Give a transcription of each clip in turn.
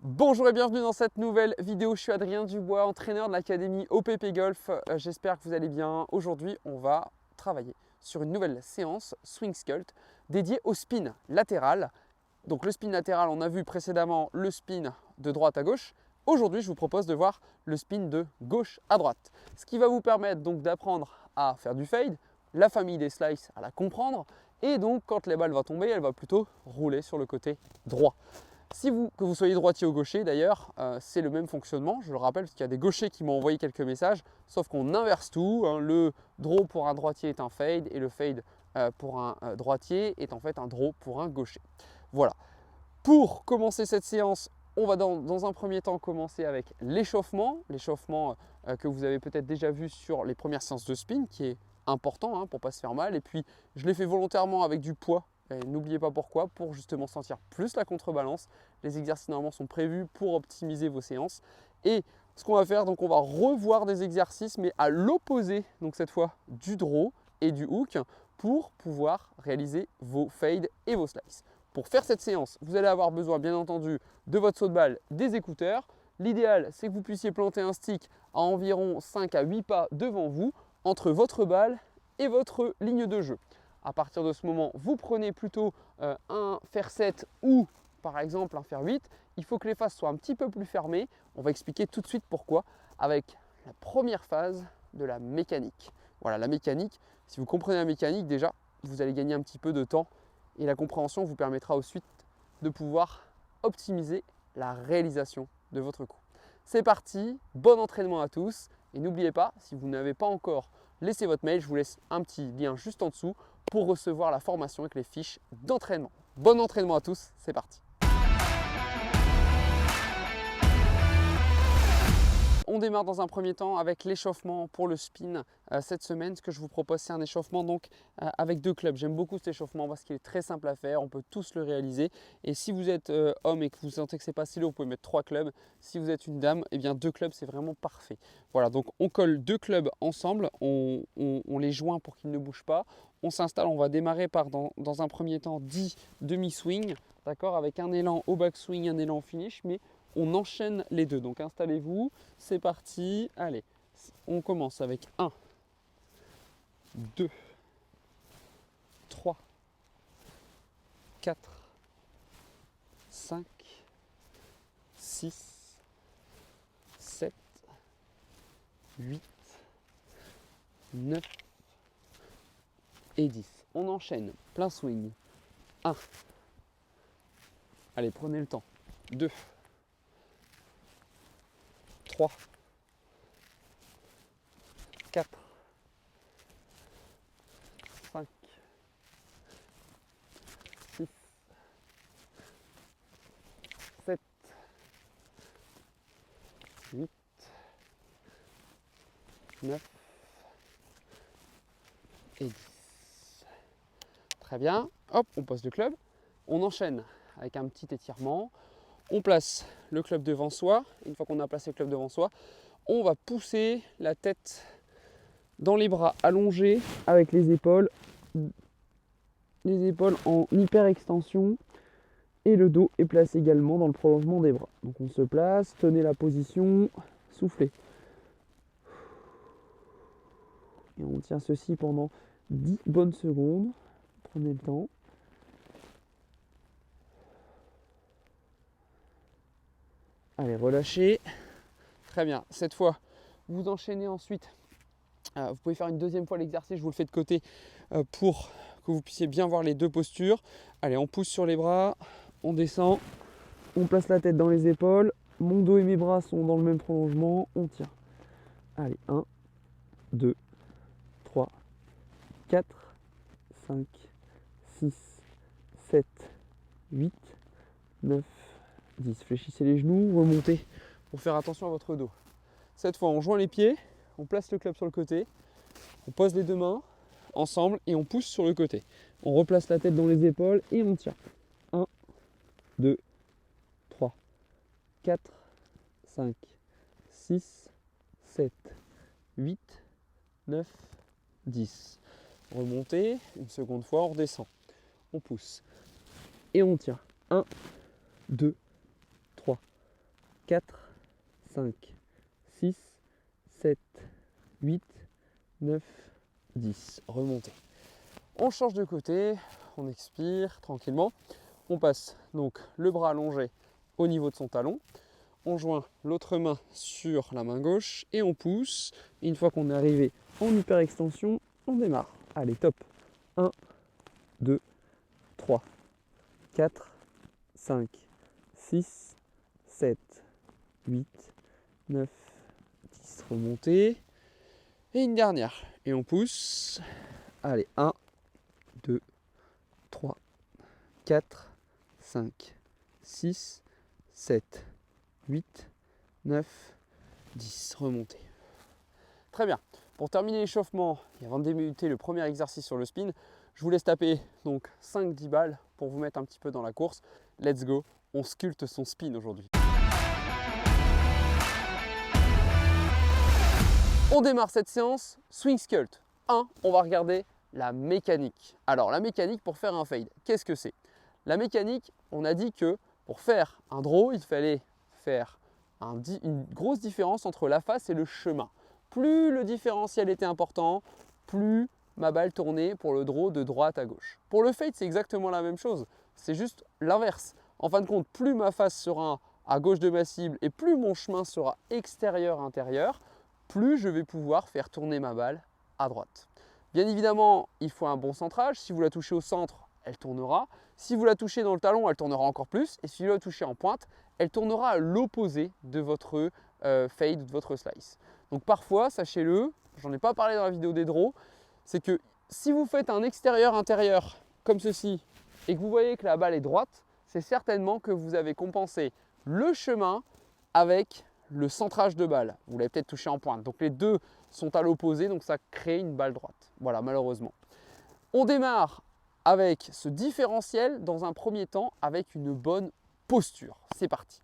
Bonjour et bienvenue dans cette nouvelle vidéo. Je suis Adrien Dubois, entraîneur de l'académie OPP Golf. J'espère que vous allez bien. Aujourd'hui, on va travailler sur une nouvelle séance Swing Sculpt dédiée au spin latéral. Donc le spin latéral, on a vu précédemment le spin de droite à gauche. Aujourd'hui, je vous propose de voir le spin de gauche à droite. Ce qui va vous permettre donc d'apprendre à faire du fade, la famille des slices à la comprendre. Et donc quand la balle va tomber, elle va plutôt rouler sur le côté droit. Que vous soyez droitier ou gaucher d'ailleurs, c'est le même fonctionnement. Je le rappelle parce qu'il y a des gauchers qui m'ont envoyé quelques messages, sauf qu'on inverse tout. Le draw pour un droitier est un fade et le fade pour un droitier est en fait un draw pour un gaucher. Voilà. Pour commencer cette séance, on va dans un premier temps commencer avec l'échauffement. L'échauffement que vous avez peut-être déjà vu sur les premières séances de spin, qui est important pour ne pas se faire mal. Et puis, je l'ai fait volontairement avec du poids. N'oubliez pas pourquoi, pour justement sentir plus la contrebalance. Les exercices normalement sont prévus pour optimiser vos séances. Et ce qu'on va faire, donc on va revoir des exercices, mais à l'opposé, donc cette fois du draw et du hook, pour pouvoir réaliser vos fades et vos slices. Pour faire cette séance, vous allez avoir besoin bien entendu de votre saut de balle, des écouteurs. L'idéal, c'est que vous puissiez planter un stick à environ 5 à 8 pas devant vous, entre votre balle et votre ligne de jeu. À partir de ce moment, vous prenez plutôt un fer 7 ou par exemple un fer 8. Il faut que les faces soient un petit peu plus fermées. On va expliquer tout de suite pourquoi avec la première phase de la mécanique. Voilà, la mécanique, si vous comprenez la mécanique déjà, vous allez gagner un petit peu de temps et la compréhension vous permettra ensuite de pouvoir optimiser la réalisation de votre coup. C'est parti, bon entraînement à tous et n'oubliez pas, si vous n'avez pas encore laissé votre mail, je vous laisse un petit lien juste en dessous pour recevoir la formation avec les fiches d'entraînement. Bon entraînement à tous, c'est parti. On démarre dans un premier temps avec l'échauffement pour le spin. Cette semaine, ce que je vous propose, c'est un échauffement donc avec deux clubs. J'aime beaucoup cet échauffement parce qu'il est très simple à faire, on peut tous le réaliser. Et si vous êtes homme et que vous sentez que c'est pas si lourd, vous pouvez mettre 3 clubs. Si vous êtes une dame, eh bien 2 clubs, c'est vraiment parfait. Voilà, donc on colle 2 clubs ensemble, on les joint pour qu'ils ne bougent pas. On s'installe, on va démarrer par dans un premier temps 10 demi-swing, d'accord, avec un élan au backswing, un élan au finish, mais on enchaîne les deux. Donc installez-vous, c'est parti. Allez, on commence avec 1, 2, 3, 4, 5, 6, 7, 8, 9 et 10. On enchaîne, plein swing. 1. Allez, prenez le temps. 2. 3, 4, 5, 6, 7, 8, 9 et 10. Très bien. Hop, on pose le club. On enchaîne avec un petit étirement. On place le club devant soi. Une fois qu'on a placé le club devant soi, on va pousser la tête dans les bras allongés avec les épaules en hyper extension et le dos est placé également dans le prolongement des bras. Donc on se place, tenez la position, soufflez. Et on tient ceci pendant 10 bonnes secondes. Prenez le temps. Allez, relâchez. Très bien. Cette fois, vous enchaînez ensuite. Vous pouvez faire une deuxième fois l'exercice, je vous le fais de côté pour que vous puissiez bien voir les deux postures. Allez, on pousse sur les bras, on descend, on place la tête dans les épaules. Mon dos et mes bras sont dans le même prolongement, on tient. Allez, 1, 2, 3, 4, 5, 6, 7, 8, 9, 10. Fléchissez les genoux, remontez pour faire attention à votre dos. Cette fois, on joint les pieds, on place le club sur le côté, on pose les deux mains ensemble et on pousse sur le côté. On replace la tête dans les épaules et on tient. 1, 2, 3, 4, 5, 6, 7, 8, 9, 10. Remontez, une seconde fois, on redescend. On pousse et on tient. 1, 2, 3, 4, 5, 6, 7, 8, 9, 10. Remontez. On change de côté, on expire tranquillement. On passe donc le bras allongé au niveau de son talon. On joint l'autre main sur la main gauche et on pousse. Et une fois qu'on est arrivé en hyper extension, on démarre. Allez, top. 1, 2, 3, 4, 5, 6, 7, 8, 9, 10. Remontez. Et une dernière. Et on pousse. Allez, 1, 2, 3, 4, 5, 6, 7, 8, 9, 10. Remontez. Très bien. Pour terminer l'échauffement et avant de débuter le premier exercice sur le spin, je vous laisse taper donc 5-10 balles pour vous mettre un petit peu dans la course. Let's go, on sculpte son spin aujourd'hui. On démarre cette séance swing sculpt. 1, on va regarder la mécanique. Alors la mécanique pour faire un fade, qu'est-ce que c'est? La mécanique, on a dit que pour faire un draw, il fallait faire une grosse différence entre la face et le chemin. Plus le différentiel était important, plus ma balle tournait pour le draw de droite à gauche. Pour le fade, c'est exactement la même chose. C'est juste l'inverse. En fin de compte, plus ma face sera à gauche de ma cible et plus mon chemin sera extérieur-intérieur, plus je vais pouvoir faire tourner ma balle à droite. Bien évidemment, il faut un bon centrage. Si vous la touchez au centre, elle tournera. Si vous la touchez dans le talon, elle tournera encore plus. Et si vous la touchez en pointe, elle tournera à l'opposé de votre fade ou de votre slice. Donc parfois, sachez-le, j'en ai pas parlé dans la vidéo des draws, c'est que si vous faites un extérieur-intérieur comme ceci et que vous voyez que la balle est droite, c'est certainement que vous avez compensé le chemin avec le centrage de balle. Vous l'avez peut-être touché en pointe. Donc les deux sont à l'opposé, donc ça crée une balle droite. Voilà, malheureusement. On démarre avec ce différentiel dans un premier temps avec une bonne posture. C'est parti.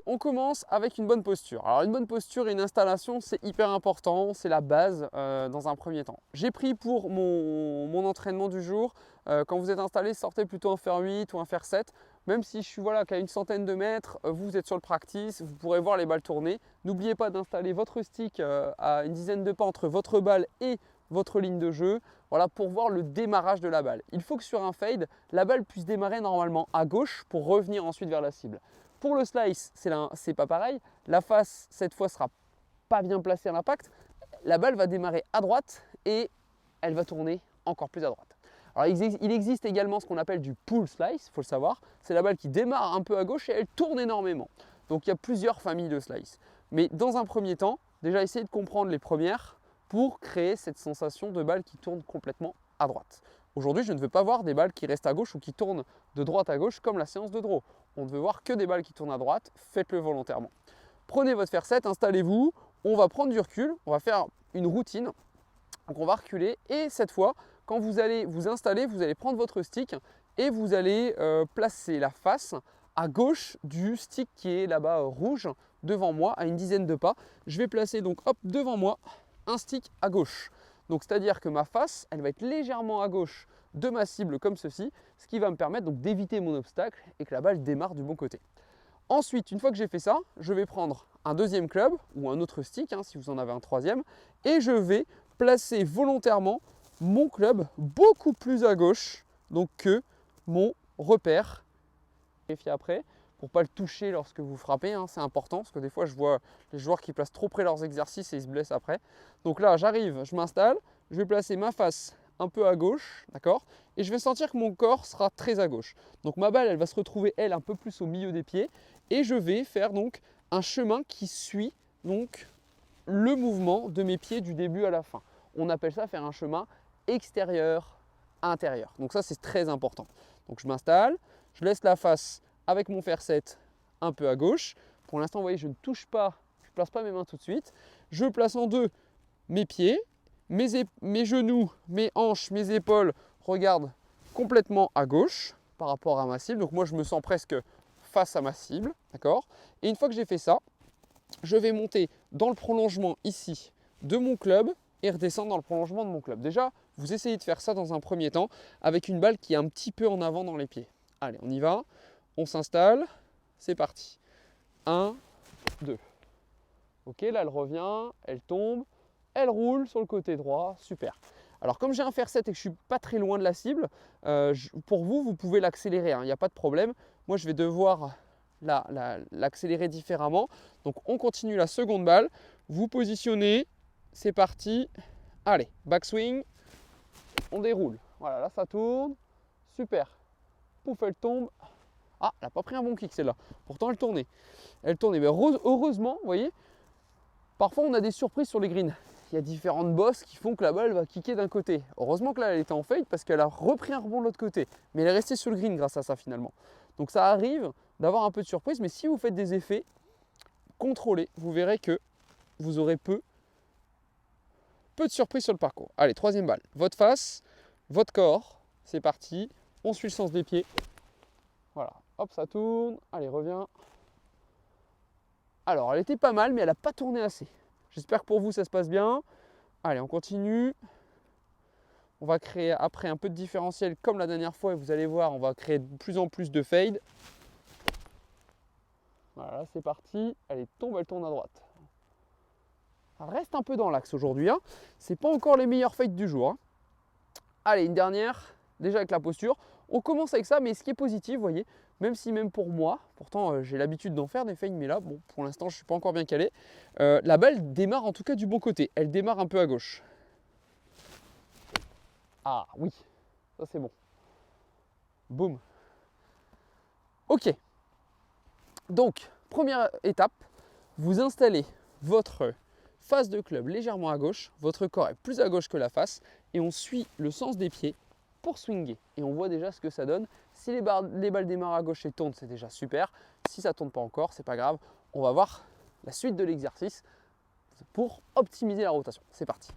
On commence avec une bonne posture. Alors une bonne posture et une installation, c'est hyper important, c'est la base dans un premier temps. J'ai pris pour mon entraînement du jour, quand vous êtes installé, sortez plutôt un fer 8 ou un fer 7. Même si je suis qu'à une centaine de mètres, vous êtes sur le practice, vous pourrez voir les balles tourner. N'oubliez pas d'installer votre stick à une dizaine de pas entre votre balle et votre ligne de jeu, voilà, pour voir le démarrage de la balle. Il faut que sur un fade, la balle puisse démarrer normalement à gauche pour revenir ensuite vers la cible. Pour le slice, c'est pas pareil. La face, cette fois, sera pas bien placée à l'impact. La balle va démarrer à droite et elle va tourner encore plus à droite. Alors, il existe également ce qu'on appelle du pull slice, il faut le savoir. C'est la balle qui démarre un peu à gauche et elle tourne énormément. Donc, il y a plusieurs familles de slice. Mais dans un premier temps, déjà essayez de comprendre les premières pour créer cette sensation de balle qui tourne complètement à droite. Aujourd'hui, je ne veux pas voir des balles qui restent à gauche ou qui tournent de droite à gauche comme la séance de draw. On ne veut voir que des balles qui tournent à droite, faites-le volontairement. Prenez votre fer 7, installez-vous, on va prendre du recul, on va faire une routine. Donc on va reculer et cette fois, quand vous allez vous installer, vous allez prendre votre stick et vous allez placer la face à gauche du stick qui est là-bas rouge devant moi à une dizaine de pas. Je vais placer donc hop devant moi un stick à gauche. Donc c'est-à-dire que ma face, elle va être légèrement à gauche de ma cible comme ceci, ce qui va me permettre donc d'éviter mon obstacle et que la balle démarre du bon côté. Ensuite, une fois que j'ai fait ça, je vais prendre un deuxième club ou un autre stick, si vous en avez un troisième, et je vais placer volontairement mon club beaucoup plus à gauche donc que mon repère. Vérifiez après pour ne pas le toucher lorsque vous frappez, c'est important parce que des fois je vois les joueurs qui placent trop près leurs exercices et ils se blessent après. Donc là j'arrive, je m'installe, je vais placer ma face un peu à gauche, d'accord, et je vais sentir que mon corps sera très à gauche. Donc ma balle elle va se retrouver elle un peu plus au milieu des pieds et je vais faire donc un chemin qui suit donc le mouvement de mes pieds du début à la fin. On appelle ça faire un chemin extérieur intérieur. Donc ça c'est très important. Donc je m'installe, je laisse la face avec mon fer 7 un peu à gauche. Pour l'instant, vous voyez, je ne touche pas, je ne place pas mes mains tout de suite. Je place en deux mes pieds, mes genoux, mes hanches, mes épaules regardent complètement à gauche par rapport à ma cible. Donc moi, je me sens presque face à ma cible, d'accord? Et une fois que j'ai fait ça, je vais monter dans le prolongement ici de mon club et redescendre dans le prolongement de mon club. Déjà, vous essayez de faire ça dans un premier temps avec une balle qui est un petit peu en avant dans les pieds. Allez, on y va. On s'installe. C'est parti. 1, 2. Ok, là, elle revient, elle tombe, elle roule sur le côté droit. Super. Alors, comme j'ai un fer 7 et que je ne suis pas très loin de la cible, pour vous, vous pouvez l'accélérer. Il n'y a pas de problème. Moi, je vais devoir l'accélérer différemment. Donc, on continue la seconde balle. Vous positionnez. C'est parti. Allez, backswing. On déroule. Voilà, là, ça tourne. Super. Pouf, elle tombe. Ah, elle n'a pas pris un bon kick celle-là. Pourtant, elle tournait. Elle tournait. Mais heureusement, vous voyez, parfois on a des surprises sur les greens. Il y a différentes bosses qui font que la balle va kicker d'un côté. Heureusement que là, elle était en fade parce qu'elle a repris un rebond de l'autre côté. Mais elle est restée sur le green grâce à ça finalement. Donc ça arrive d'avoir un peu de surprise. Mais si vous faites des effets contrôlés, vous verrez que vous aurez peu de surprises sur le parcours. Allez, troisième balle. Votre face, votre corps. C'est parti. On suit le sens des pieds. Voilà. Hop, ça tourne. Allez, reviens. Alors, elle était pas mal, mais elle n'a pas tourné assez. J'espère que pour vous, ça se passe bien. Allez, on continue. On va créer après un peu de différentiel comme la dernière fois. Et vous allez voir, on va créer de plus en plus de fade. Voilà, c'est parti. Elle tourne à droite. Elle reste un peu dans l'axe aujourd'hui. Hein. Ce n'est pas encore les meilleurs fades du jour. Hein. Allez, une dernière. Déjà avec la posture. On commence avec ça, mais ce qui est positif, vous voyez, même pour moi, pourtant j'ai l'habitude d'en faire des fades, mais là, bon, pour l'instant, je ne suis pas encore bien calé. La balle démarre en tout cas du bon côté. Elle démarre un peu à gauche. Ah oui, ça c'est bon. Boum. Ok. Donc, première étape, vous installez votre face de club légèrement à gauche. Votre corps est plus à gauche que la face. Et on suit le sens des pieds pour swinger. Et on voit déjà ce que ça donne. Si les balles démarrent à gauche et tournent, c'est déjà super. Si ça ne tourne pas encore, c'est pas grave. On va voir la suite de l'exercice pour optimiser la rotation. C'est parti.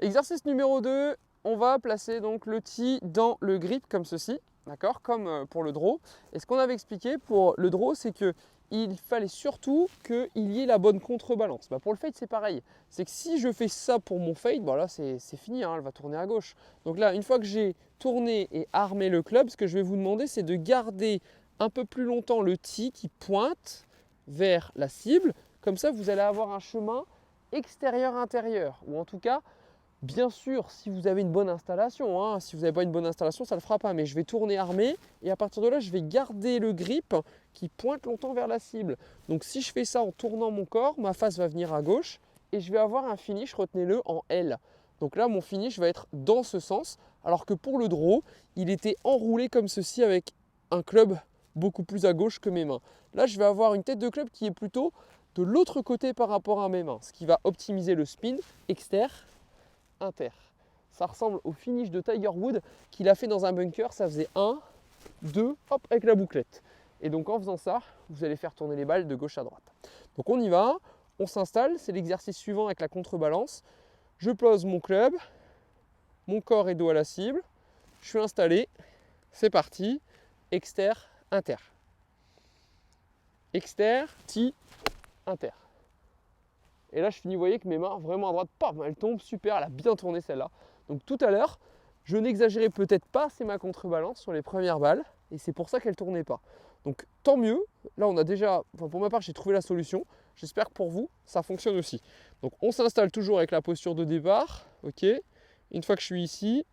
Exercice numéro 2, on va placer donc le tee dans le grip comme ceci, d'accord, comme pour le draw. Et ce qu'on avait expliqué pour le draw, c'est que il fallait surtout qu'il y ait la bonne contrebalance. Pour le fade, c'est pareil. C'est que si je fais ça pour mon fade, là, c'est fini, hein, elle va tourner à gauche. Donc là, une fois que j'ai tourné et armé le club, ce que je vais vous demander, c'est de garder un peu plus longtemps le tee qui pointe vers la cible. Comme ça, vous allez avoir un chemin extérieur-intérieur. Ou en tout cas, bien sûr, si vous avez une bonne installation, hein, si vous n'avez pas une bonne installation, ça ne le fera pas. Mais je vais tourner armé et à partir de là, je vais garder le grip qui pointe longtemps vers la cible. Donc si je fais ça en tournant mon corps, ma face va venir à gauche et je vais avoir un finish, retenez-le, en L. Donc là, mon finish va être dans ce sens. Alors que pour le draw, il était enroulé comme ceci avec un club beaucoup plus à gauche que mes mains. Là, je vais avoir une tête de club qui est plutôt de l'autre côté par rapport à mes mains, ce qui va optimiser le spin externe. Inter. Ça ressemble au finish de Tiger Woods qu'il a fait dans un bunker. Ça faisait 1, 2, hop, avec la bouclette. Et donc en faisant ça, vous allez faire tourner les balles de gauche à droite. Donc on y va, on s'installe. C'est l'exercice suivant avec la contrebalance. Je pose mon club, mon corps et dos à la cible. Je suis installé. C'est parti. Exter, inter. Exter, ti, inter. Et là, je finis, vous voyez que mes mains, vraiment à droite, pam, elles tombent, super, elle a bien tourné celle-là. Donc tout à l'heure, je n'exagérais peut-être pas, c'est ma contrebalance sur les premières balles, et c'est pour ça qu'elle ne tournait pas. Donc tant mieux, là on a déjà, pour ma part, j'ai trouvé la solution. J'espère que pour vous, ça fonctionne aussi. Donc on s'installe toujours avec la posture de départ, ok. Une fois que je suis ici,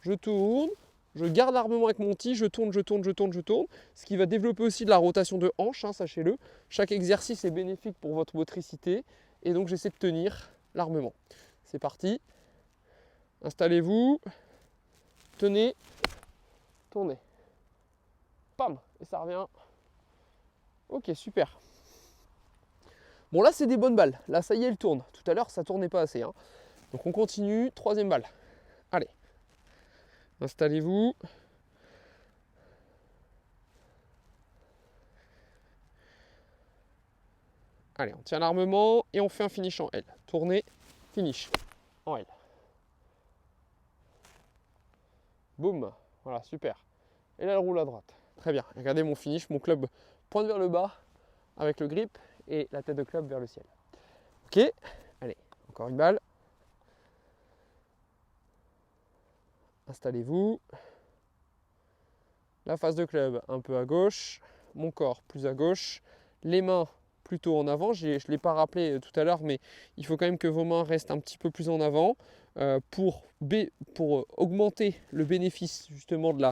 je tourne, je garde l'armement avec mon tee, je tourne, ce qui va développer aussi de la rotation de hanche, hein, sachez-le. Chaque exercice est bénéfique pour votre motricité. Et donc j'essaie de tenir l'armement. C'est parti. Installez-vous. Tenez. Tournez. Pam. Et ça revient. Ok, super. Bon là c'est des bonnes balles. Là ça y est, elle tourne. Tout à l'heure ça tournait pas assez. Hein. Donc on continue. Troisième balle. Allez. Installez-vous. Allez, on tient l'armement et on fait un finish en L. Tournez, finish en L. Boum, voilà, super. Et là, elle roule à droite. Très bien. Regardez mon finish, mon club pointe vers le bas avec le grip et la tête de club vers le ciel. Ok, allez, encore une balle. installez-vous. La face de club un peu à gauche, mon corps plus à gauche, les mains plutôt en avant. Je ne l'ai pas rappelé tout à l'heure, mais il faut quand même que vos mains restent un petit peu plus en avant pour augmenter le bénéfice justement de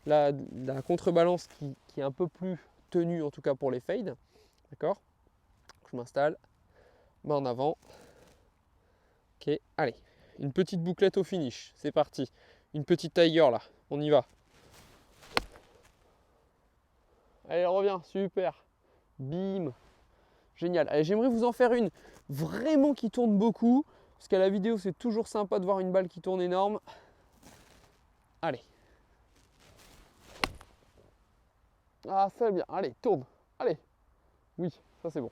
la contrebalance qui est un peu plus tenue, en tout cas pour les fades. D'accord? Je m'installe, main en avant. Ok, allez, une petite bouclette au finish, c'est parti. Une petite tiger là, on y va. Allez, reviens, super. Bim. Génial. Allez, j'aimerais vous en faire une vraiment qui tourne beaucoup. Parce qu'à la vidéo, c'est toujours sympa de voir une balle qui tourne énorme. Allez. Ah, ça va bien. Allez, tourne. Allez. Oui, ça c'est bon.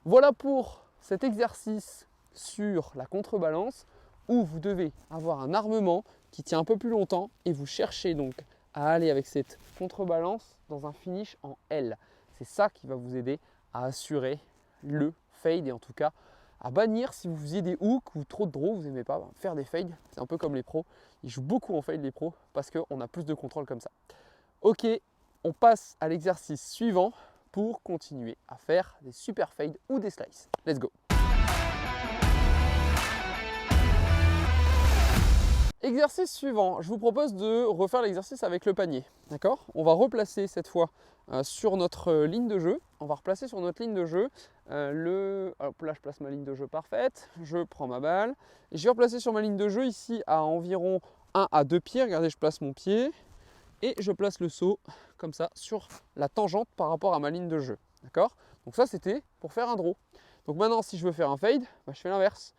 Voilà pour cet exercice sur la contrebalance où vous devez avoir un armement qui tient un peu plus longtemps et vous cherchez donc à aller avec cette contrebalance dans un finish en L. C'est ça qui va vous aider à assurer le fade et en tout cas à bannir si vous faisiez des hooks ou trop de draw, vous n'aimez pas faire des fades. C'est un peu comme les pros, ils jouent beaucoup en fade les pros parce qu'on a plus de contrôle comme ça. Ok, on passe à l'exercice suivant pour continuer à faire des super fades ou des slices. Let's go. Exercice suivant, je vous propose de refaire l'exercice avec le panier. D'accord? On va replacer cette fois sur notre ligne de jeu. On va replacer sur notre ligne de jeu hop là, je place ma ligne de jeu parfaite. Je prends ma balle et je vais replacer sur ma ligne de jeu ici à environ 1 à 2 pieds. Regardez, je place mon pied et je place le seau comme ça sur la tangente par rapport à ma ligne de jeu. D'accord? Donc ça, c'était pour faire un draw. Donc maintenant, si je veux faire un fade, je fais l'inverse.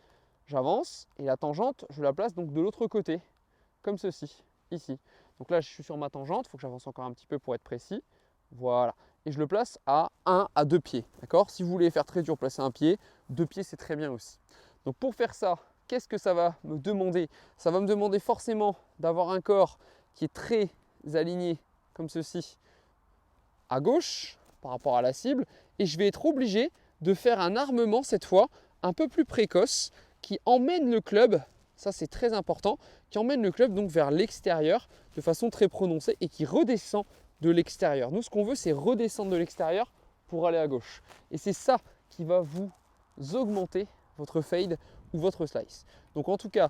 J'avance et la tangente, je la place donc de l'autre côté, comme ceci, ici. Donc là, je suis sur ma tangente, il faut que j'avance encore un petit peu pour être précis. Voilà. Et je le place à 1 à 2 pieds. D'accord? Si vous voulez faire très dur, placer un pied, 2 pieds, c'est très bien aussi. Donc pour faire ça, qu'est-ce que ça va me demander? Ça va me demander forcément d'avoir un corps qui est très aligné, comme ceci, à gauche, par rapport à la cible. Et je vais être obligé de faire un armement, cette fois, un peu plus précoce, qui emmène le club, ça c'est très important, qui emmène le club donc vers l'extérieur de façon très prononcée et qui redescend de l'extérieur. Nous, ce qu'on veut, c'est redescendre de l'extérieur pour aller à gauche. Et c'est ça qui va vous augmenter votre fade ou votre slice. Donc en tout cas,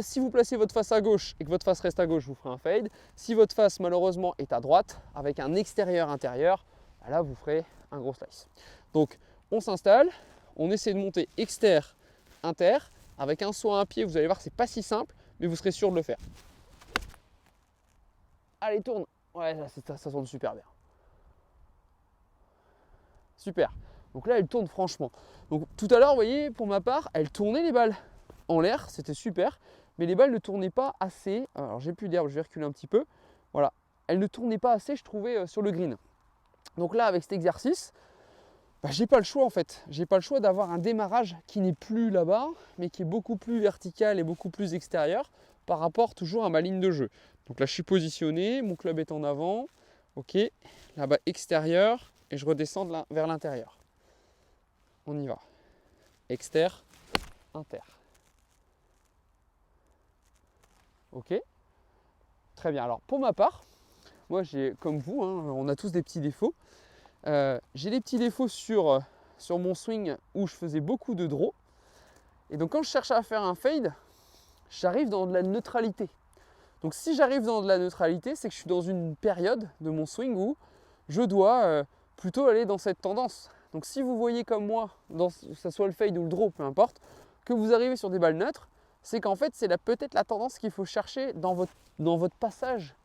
si vous placez votre face à gauche et que votre face reste à gauche, vous ferez un fade. Si votre face malheureusement est à droite, avec un extérieur-intérieur, là vous ferez un gros slice. Donc on s'installe, on essaie de monter extérieur-inter. Avec un saut à un pied, vous allez voir, c'est pas si simple, mais vous serez sûr de le faire. Allez, tourne. Ouais, ça tourne super bien. Super. Donc là, elle tourne franchement. Donc tout à l'heure, vous voyez, pour ma part, elle tournait les balles en l'air, c'était super, mais les balles ne tournaient pas assez. Alors j'ai plus d'herbe, je vais reculer un petit peu. Voilà, elles ne tournaient pas assez, je trouvais, sur le green. Donc là, avec cet exercice, j'ai pas le choix en fait. J'ai pas le choix d'avoir un démarrage qui n'est plus là-bas, mais qui est beaucoup plus vertical et beaucoup plus extérieur par rapport toujours à ma ligne de jeu. Donc là, je suis positionné, mon club est en avant. Ok, là-bas extérieur et je redescends vers l'intérieur. On y va. Exter, inter. Ok, très bien. Alors pour ma part, moi j'ai comme vous, on a tous des petits défauts. J'ai des petits défauts sur mon swing où je faisais beaucoup de draw. Et donc quand je cherche à faire un fade, j'arrive dans de la neutralité. Donc si j'arrive dans de la neutralité, c'est que je suis dans une période de mon swing où je dois plutôt aller dans cette tendance. Donc si vous voyez comme moi, que ce soit le fade ou le draw, peu importe, que vous arrivez sur des balles neutres, c'est qu'en fait c'est peut-être la tendance qu'il faut chercher dans votre passage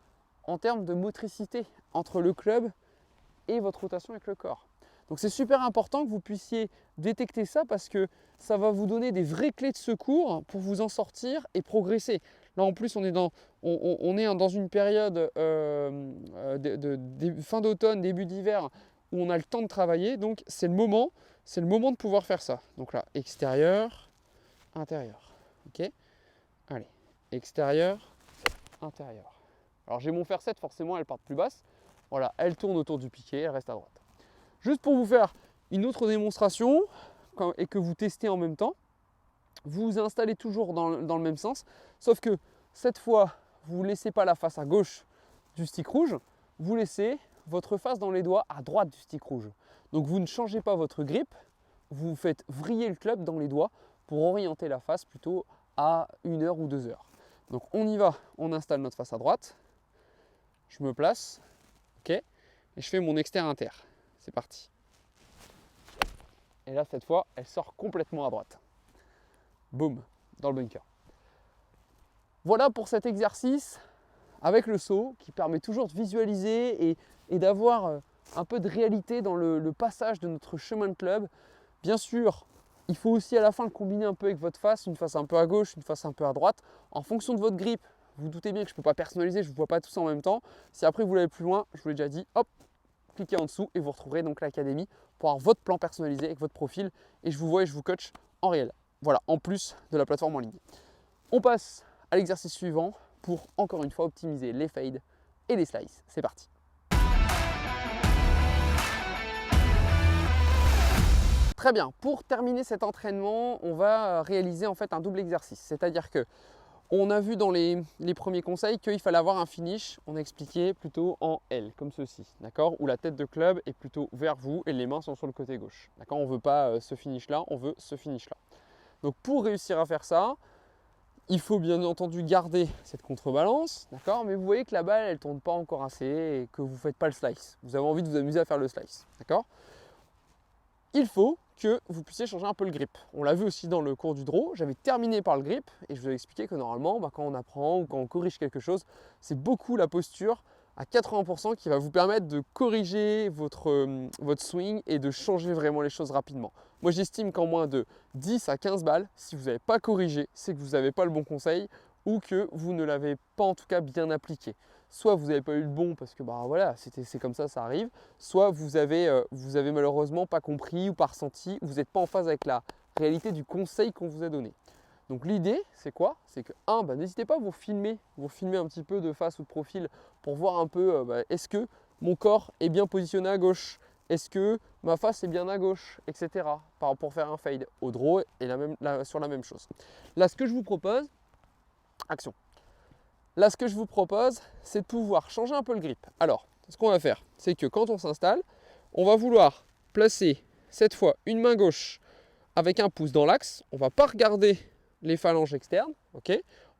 en termes de motricité entre le club et votre rotation avec le corps. Donc c'est super important que vous puissiez détecter ça parce que ça va vous donner des vraies clés de secours pour vous en sortir et progresser. Là en plus on est dans une période fin d'automne, début d'hiver où on a le temps de travailler. Donc c'est le moment de pouvoir faire ça. Donc là, extérieur, intérieur. Ok. Allez, extérieur, intérieur. Alors j'ai mon fer 7, forcément elle part plus basse. Voilà, elle tourne autour du piquet, elle reste à droite. Juste pour vous faire une autre démonstration et que vous testez en même temps, vous vous installez toujours dans le même sens, sauf que Cette fois, vous ne laissez pas la face à gauche du stick rouge, vous laissez votre face dans les doigts à droite du stick rouge. Donc vous ne changez pas votre grip, vous faites vriller le club dans les doigts pour orienter la face plutôt à 1 heure ou 2 heures. Donc on y va, on installe notre face à droite, je me place, ok, et je fais mon exter-inter. C'est parti. Et là, cette fois, elle sort complètement à droite. Boum, dans le bunker. Voilà pour cet exercice avec le saut qui permet toujours de visualiser et d'avoir un peu de réalité dans le passage de notre chemin de club. Bien sûr, il faut aussi à la fin le combiner un peu avec votre face, une face un peu à gauche, une face un peu à droite. En fonction de votre grip, vous doutez bien que je ne peux pas personnaliser, je ne vous vois pas tous en même temps. Si après vous voulez aller plus loin, je vous l'ai déjà dit, hop, cliquez en dessous et vous retrouverez donc l'académie pour avoir votre plan personnalisé avec votre profil. Et je vous vois et je vous coach en réel. Voilà, en plus de la plateforme en ligne. On passe à l'exercice suivant pour encore une fois optimiser les fades et les slices. C'est parti. Très bien, pour terminer cet entraînement, on va réaliser en fait un double exercice. C'est-à-dire que on a vu dans les premiers conseils qu'il fallait avoir un finish, on a expliqué plutôt en L, comme ceci, d'accord, où la tête de club est plutôt vers vous et les mains sont sur le côté gauche. D'accord, on ne veut pas ce finish-là, on veut ce finish-là. Donc pour réussir à faire ça, il faut bien entendu garder cette contrebalance, d'accord, mais vous voyez que la balle, elle ne tourne pas encore assez et que vous ne faites pas le slice. Vous avez envie de vous amuser à faire le slice, d'accord. Il faut que vous puissiez changer un peu le grip. On l'a vu aussi dans le cours du draw, j'avais terminé par le grip et je vous ai expliqué que normalement, quand on apprend ou quand on corrige quelque chose, c'est beaucoup la posture à 80% qui va vous permettre de corriger votre swing et de changer vraiment les choses rapidement. Moi j'estime qu'en moins de 10 à 15 balles, si vous n'avez pas corrigé, c'est que vous n'avez pas le bon conseil ou que vous ne l'avez pas en tout cas bien appliqué. Soit vous n'avez pas eu le bon parce que voilà, c'est comme ça arrive, soit vous avez malheureusement pas compris ou pas ressenti, vous n'êtes pas en phase avec la réalité du conseil qu'on vous a donné. Donc l'idée, c'est quoi? C'est que n'hésitez pas à vous filmer un petit peu de face ou de profil pour voir un peu est-ce que mon corps est bien positionné à gauche, est-ce que ma face est bien à gauche, etc. Pour faire un fade au draw et sur la même chose. Là, ce que je vous propose, action. Là, ce que je vous propose, c'est de pouvoir changer un peu le grip. Alors, ce qu'on va faire, c'est que quand on s'installe, on va vouloir placer cette fois une main gauche avec un pouce dans l'axe. On ne va pas regarder les phalanges externes, ok.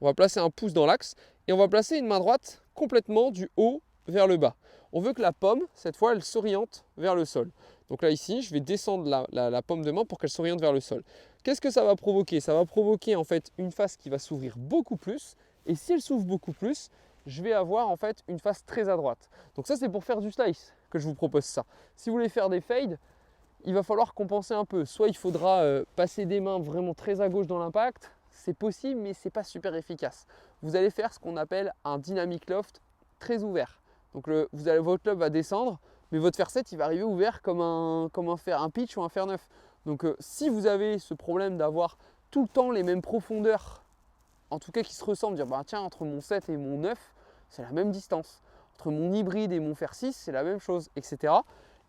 On va placer un pouce dans l'axe et on va placer une main droite complètement du haut vers le bas. On veut que la paume, cette fois, elle s'oriente vers le sol. Donc là, ici, je vais descendre la paume de main pour qu'elle s'oriente vers le sol. Qu'est-ce que ça va provoquer? Ça va provoquer en fait une face qui va s'ouvrir beaucoup plus. Et si elle s'ouvre beaucoup plus, je vais avoir en fait une face très à droite. Donc ça, c'est pour faire du slice que je vous propose ça. Si vous voulez faire des fades, il va falloir compenser un peu. Soit il faudra passer des mains vraiment très à gauche dans l'impact. C'est possible, mais ce n'est pas super efficace. Vous allez faire ce qu'on appelle un dynamic loft très ouvert. Donc votre club va descendre, mais votre fer 7 il va arriver ouvert comme un pitch ou un fer 9. Donc si vous avez ce problème d'avoir tout le temps les mêmes profondeurs, en tout cas qui se ressemblent, dire tiens, entre mon 7 et mon 9, c'est la même distance. Entre mon hybride et mon fer 6, c'est la même chose, etc.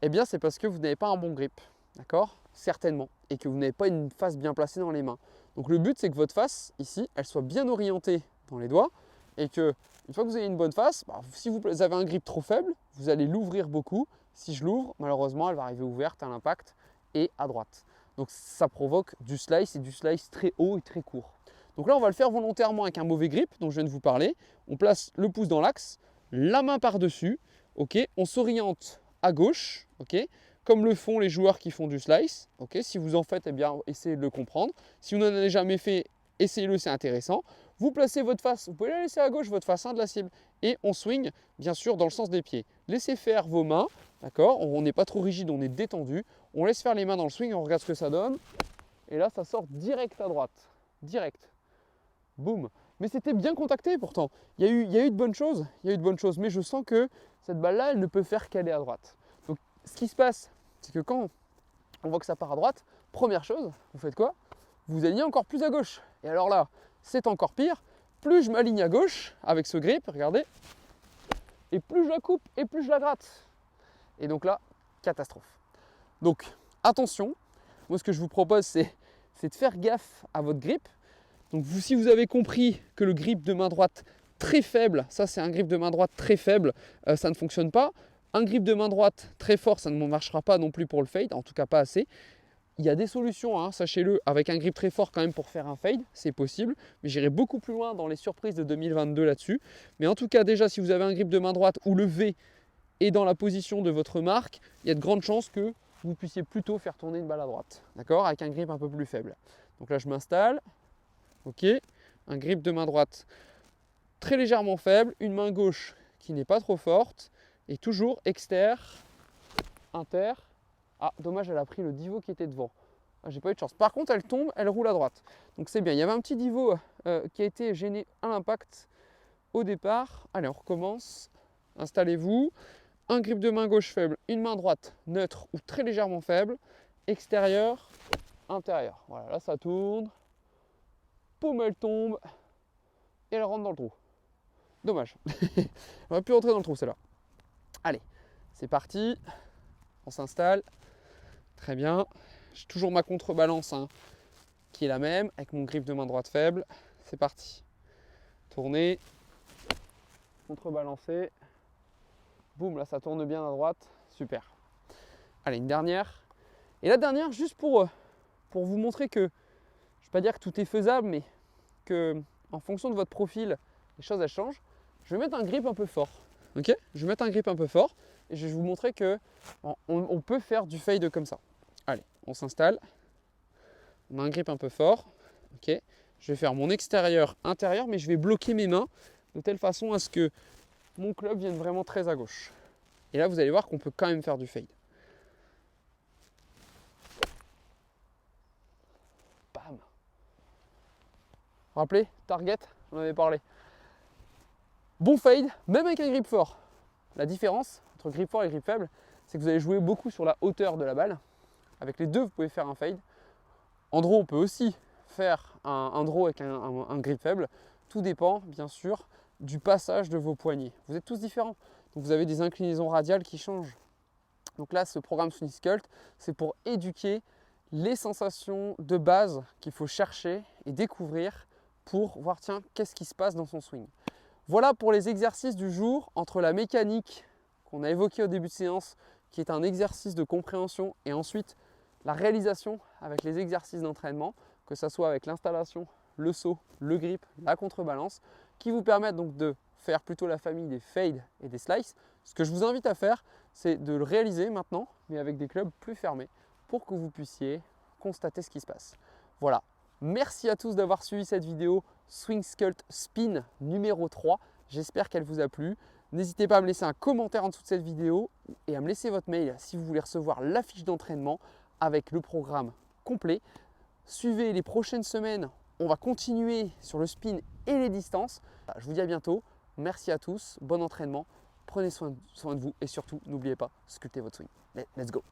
Eh bien, c'est parce que vous n'avez pas un bon grip, d'accord? Certainement. Et que vous n'avez pas une face bien placée dans les mains. Donc le but, c'est que votre face, ici, elle soit bien orientée dans les doigts et que, une fois que vous avez une bonne face, si vous avez un grip trop faible, vous allez l'ouvrir beaucoup. Si je l'ouvre, malheureusement, elle va arriver ouverte à l'impact et à droite. Donc ça provoque du slice et du slice très haut et très court. Donc là, on va le faire volontairement avec un mauvais grip dont je viens de vous parler. On place le pouce dans l'axe, la main par-dessus, ok, on s'oriente à gauche, ok, comme le font les joueurs qui font du slice. Ok, si vous en faites, eh bien, essayez de le comprendre. Si vous n'en avez jamais fait, essayez-le, c'est intéressant. Vous placez votre face, vous pouvez la laisser à gauche, votre face de la cible, et on swing, bien sûr, dans le sens des pieds. Laissez faire vos mains, d'accord, on n'est pas trop rigide, on est détendu. On laisse faire les mains dans le swing, on regarde ce que ça donne. Et là, ça sort direct à droite, direct. Boum. Mais c'était bien contacté pourtant. Il y a eu de bonnes choses, mais je sens que cette balle-là, elle ne peut faire qu'aller à droite. Donc, ce qui se passe, c'est que quand on voit que ça part à droite, première chose, vous faites quoi? Vous alignez encore plus à gauche. Et alors là, c'est encore pire. Plus je m'aligne à gauche avec ce grip, regardez, et plus je la coupe et plus je la gratte. Et donc là, catastrophe. Donc, attention, moi ce que je vous propose, c'est de faire gaffe à votre grip. Donc si vous avez compris que le grip de main droite très faible, ça c'est un grip de main droite très faible, ça ne fonctionne pas. Un grip de main droite très fort, ça ne marchera pas non plus pour le fade, en tout cas pas assez. Il y a des solutions, hein, sachez-le, avec un grip très fort quand même pour faire un fade, c'est possible. Mais j'irai beaucoup plus loin dans les surprises de 2022 là-dessus. Mais en tout cas, déjà, si vous avez un grip de main droite où le V est dans la position de votre marque, il y a de grandes chances que vous puissiez plutôt faire tourner une balle à droite. D'accord? Avec un grip un peu plus faible. Donc là, je m'installe. Ok. Un grip de main droite très légèrement faible. Une main gauche qui n'est pas trop forte. Et toujours exter, inter. Ah, dommage, elle a pris le divot qui était devant. Ah, j'ai pas eu de chance. Par contre, elle tombe, elle roule à droite. Donc c'est bien. Il y avait un petit divot qui a été gêné à l'impact au départ. Allez, on recommence. Installez-vous. Un grip de main gauche faible, une main droite neutre ou très légèrement faible. Extérieur, intérieur. Voilà, là ça tourne. Paume, elle tombe. Et elle rentre dans le trou. Dommage. Elle aurait pu rentrer dans le trou, celle-là. Allez, c'est parti. On s'installe. Très bien. J'ai toujours ma contrebalance hein, qui est la même avec mon grip de main droite faible. C'est parti. Tourner. Contrebalancer. Boum, là ça tourne bien à droite. Super. Allez, une dernière. Et la dernière, juste pour vous montrer que, je ne vais pas dire que tout est faisable, mais que en fonction de votre profil, les choses elles changent. Je vais mettre un grip un peu fort. Ok? Je vais mettre un grip un peu fort et je vais vous montrer que on peut faire du fade comme ça. Allez, on s'installe. On a un grip un peu fort. Ok? Je vais faire mon extérieur, intérieur, mais je vais bloquer mes mains de telle façon à ce que mon club vienne vraiment très à gauche. Et là, vous allez voir qu'on peut quand même faire du fade. Bam. Vous vous rappelez, target, on en avait parlé. Bon fade, même avec un grip fort. La différence entre grip fort et grip faible, c'est que vous allez jouer beaucoup sur la hauteur de la balle. Avec les deux, vous pouvez faire un fade. En draw, on peut aussi faire un draw avec un grip faible. Tout dépend, bien sûr, du passage de vos poignets. Vous êtes tous différents. Donc vous avez des inclinaisons radiales qui changent. Donc là, ce programme Swing Sculpt, c'est pour éduquer les sensations de base qu'il faut chercher et découvrir pour voir, tiens, qu'est-ce qui se passe dans son swing. Voilà pour les exercices du jour, entre la mécanique qu'on a évoquée au début de séance, qui est un exercice de compréhension, et ensuite la réalisation avec les exercices d'entraînement, que ce soit avec l'installation, le saut, le grip, la contrebalance, qui vous permettent donc de faire plutôt la famille des fades et des slices. Ce que je vous invite à faire, c'est de le réaliser maintenant, mais avec des clubs plus fermés, pour que vous puissiez constater ce qui se passe. Voilà, merci à tous d'avoir suivi cette vidéo Swing Sculpt Spin numéro 3. J'espère qu'elle vous a plu. N'hésitez pas à me laisser un commentaire en dessous de cette vidéo et à me laisser votre mail si vous voulez recevoir la fiche d'entraînement avec le programme complet. Suivez les prochaines semaines, on va continuer sur le spin et les distances. Je vous dis à bientôt. Merci à tous, bon entraînement, prenez soin de vous et surtout n'oubliez pas, sculptez votre swing. Let's go!